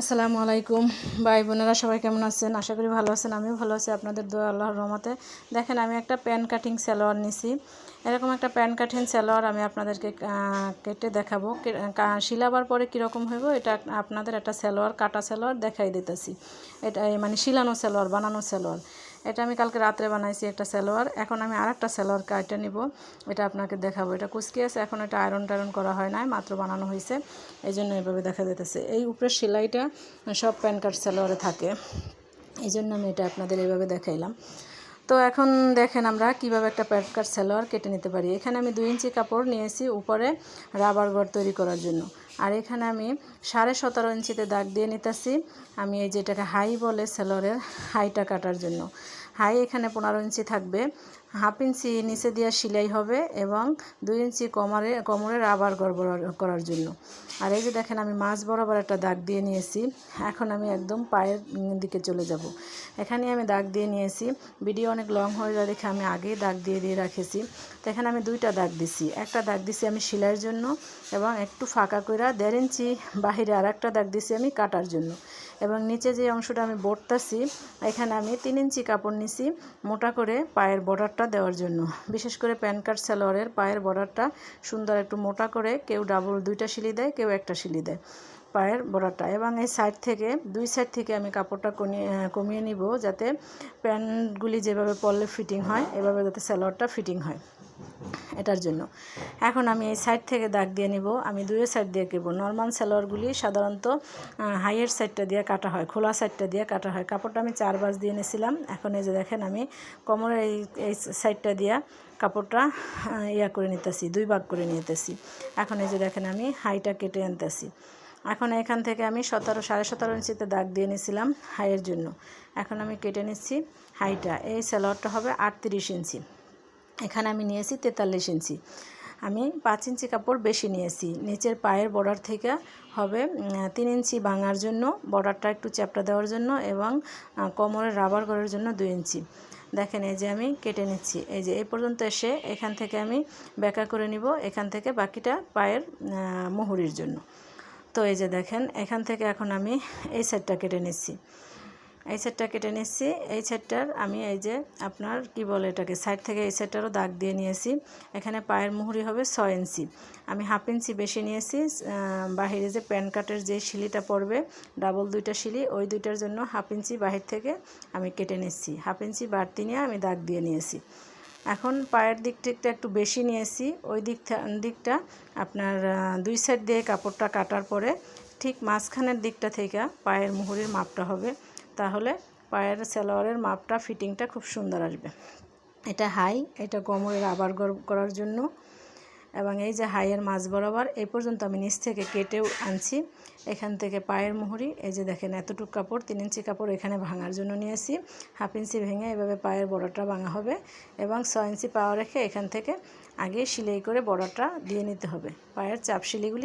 আসসালামু আলাইকুম ভাই বোনেরা, সবাই কেমন আছেন? আশা করি ভালো আছেন। আমিও ভালো আছি আপনাদের দোয়া আল্লাহর রহমতে। দেখেন, আমি একটা প্যান কাটিং সালোয়ার নিছি। এরকম একটা প্যান কাটিং সালোয়ার আমি আপনাদেরকে কেটে দেখাবো। শিলাবার পরে কীরকম হইব এটা আপনাদের একটা সালোয়ার, কাটা সালোয়ার দেখাই দিতেছি। এটা মানে শিলানো সালোয়ার, বানানো সালোয়ার। এটা আমি কালকে রাত্রে বানাইছি একটা সালোয়ার। এখন আমি আরেকটা সালোয়ার কাটে নিব, এটা আপনাকে দেখাবো। এটা কুচকি আছে, এখন এটা আয়রন টায়রন করা হয় নাই, মাত্র বানানো হয়েছে, এই জন্য এভাবে দেখা যেতেছে। এই উপরের সেলাইটা সব প্যান কাট সালোয়ারে থাকে, এই জন্য আমি এটা আপনাদের এইভাবে দেখাইলাম। তো এখন দেখেন আমরা কিভাবে একটা প্যান কাট সালোয়ার কেটে নিতে পারি। এখানে আমি 2 ইঞ্চি কাপড় নিয়েছি উপরে রাবার গড় তৈরি করার জন্য। আর এখানে আমি 17.5 ইঞ্চিতে দাগ দিয়ে নিতেছি। আমি এই যেটাকে হাই বলে সালোয়ারের, হাইটা কাটার জন্য। হাই এখানে 15 ইঞ্চি থাকবে, 1/2 ইঞ্চি নিচে দিয়ে সেলাই হবে এবং 2 ইঞ্চি কোমরে রাবার গড় করার জন্য। আর এই যে দেখেন, আমি মাঝ বরাবর একটা দাগ দিয়ে নিয়েছি। এখন আমি একদম পায়ের দিকে চলে যাব। এখানে আমি দাগ দিয়ে নিয়েছি। ভিডিও অনেক লং হয়ে যায় দেখে আমি আগেই দাগ দিয়ে রাখেছি। তো এখানে আমি 2টা দাগ দিছি। একটা দাগ দিছি আমি সেলাইয়ের জন্য এবং একটু ফাঁকা করে 1.5 ইঞ্চি বাহিরে আর একটা দাগ দিছি আমি কাটার জন্য। এবং নিচে যে অংশটা আমি বড়তাছি, এখানে আমি 3 ইঞ্চি কাপড় নিছি মোটা করে পায়ের বর্ডারটা দেওয়ার জন্য। বিশেষ করে প্যান কাট সালোয়ারের পায়ের বর্ডারটা সুন্দর একটু মোটা করে, কেউ ডাবল 2টা সিলি দেয়, কেউ একটা সিলি দেয় পায়ের বর্ডারটা। এবং এই সাইড থেকে, 2 সাইড থেকে আমি কাপড়টা কমিয়ে নিব, যাতে প্যান্টগুলি যেভাবে পরলে ফিটিং হয় এভাবে যাতে সালোয়ারটা ফিটিং হয়, এটার জন্য। এখন আমি এই সাইড থেকে দাগ দিয়ে নিব। আমি 2 সাইড দিয়ে কেবো। নর্মাল সালোয়ারগুলি সাধারণত হাইয়ের সাইডটা দিয়ে কাটা হয়, খোলা সাইডটা দিয়ে কাটা হয়। কাপড়টা আমি 4 ভাঁজ দিয়ে নিয়েছিলাম। এখন এই যে দেখেন, আমি কোমরের এই সাইডটা দিয়ে কাপড়টা করে নিতেছি, 2 ভাগ করে নিতেছি। এখন এই যে দেখেন, আমি হাইটা কেটে আনতেছি। এখন এখান থেকে আমি 17.5 ইঞ্চিতে দাগ দিয়ে নিয়েছিলাম হাইয়ের জন্য। এখন আমি কেটে নিচ্ছি হাইটা। এই সালোয়ারটা হবে 38 ইঞ্চি, এখানে আমি নিয়েছি 43 ইঞ্চি। আমি 5 ইঞ্চি কাপড় বেশি নিয়েছি। নিচের পায়ের বর্ডার থেকে হবে 3 ইঞ্চি ভাঙার জন্য, বর্ডারটা একটু চ্যাপটা দেওয়ার জন্য, এবং কোমরের রাবার করার জন্য 2 ইঞ্চি। দেখেন, এই যে আমি কেটে নিচ্ছি। এই যে এই পর্যন্ত এসে এখান থেকে আমি ব্যাকা করে নিব, এখান থেকে বাকিটা পায়ের মুহুরির জন্য। তো এই যে দেখেন, এখান থেকে এখন আমি এই সাইডটা কেটে নিচ্ছি। এই সাইডটা কেটে নিচ্ছি। এই সাইডটার আমি এই যে আপনার কি বলে এটাকে, সাইড থেকে এই সাইডটারও দাগ দিয়ে নিয়েছি। এখানে পায়ের মুহুরি হবে 6 ইঞ্চি। আমি 1/2 ইঞ্চি বেশি নিয়েছি। বাহিরে যে প্যান কাটের যে শিলিটা পড়বে, ডাবল 2টা শিলি, ওই 2টার জন্য 1/2 ইঞ্চি বাহির থেকে আমি কেটে নিচ্ছি। 1/2 ইঞ্চি বাড়তি নিয়ে আমি দাগ দিয়ে নিয়েছি। এখন পায়ের দিকটা একটু বেশি নিয়েছি। ওই দিকটা আপনার 2 সাইড দিয়ে কাপড়টা কাটার পরে ঠিক মাঝখানের দিকটা থেকে পায়ের মুহুরির মাপটা হবে, তাহলে পায়ের সালোয়ারের মাপটা, ফিটিংটা খুব সুন্দর আসবে। এটা হাই, এটা কোমরের রাবার করার জন্য। এবং এই যে হাইয়ের মাঝ বরাবর এই পর্যন্ত আমি নিচ থেকে কেটেও আনছি। এখান থেকে পায়ের মুহুরি, এই যে দেখেন এতটুকু কাপড়, 3 ইঞ্চি কাপড় এখানে ভাঙার জন্য নিয়েছি। 1/2 ইঞ্চি ভেঙে এভাবে পায়ের বর্ডারটা ভাঙা হবে এবং 6 ইঞ্চি পাওয়া রেখে এখান থেকে আগে সেলাই করে বর্ডারটা দিয়ে নিতে হবে। পায়ের চাপ সেলাইগুলি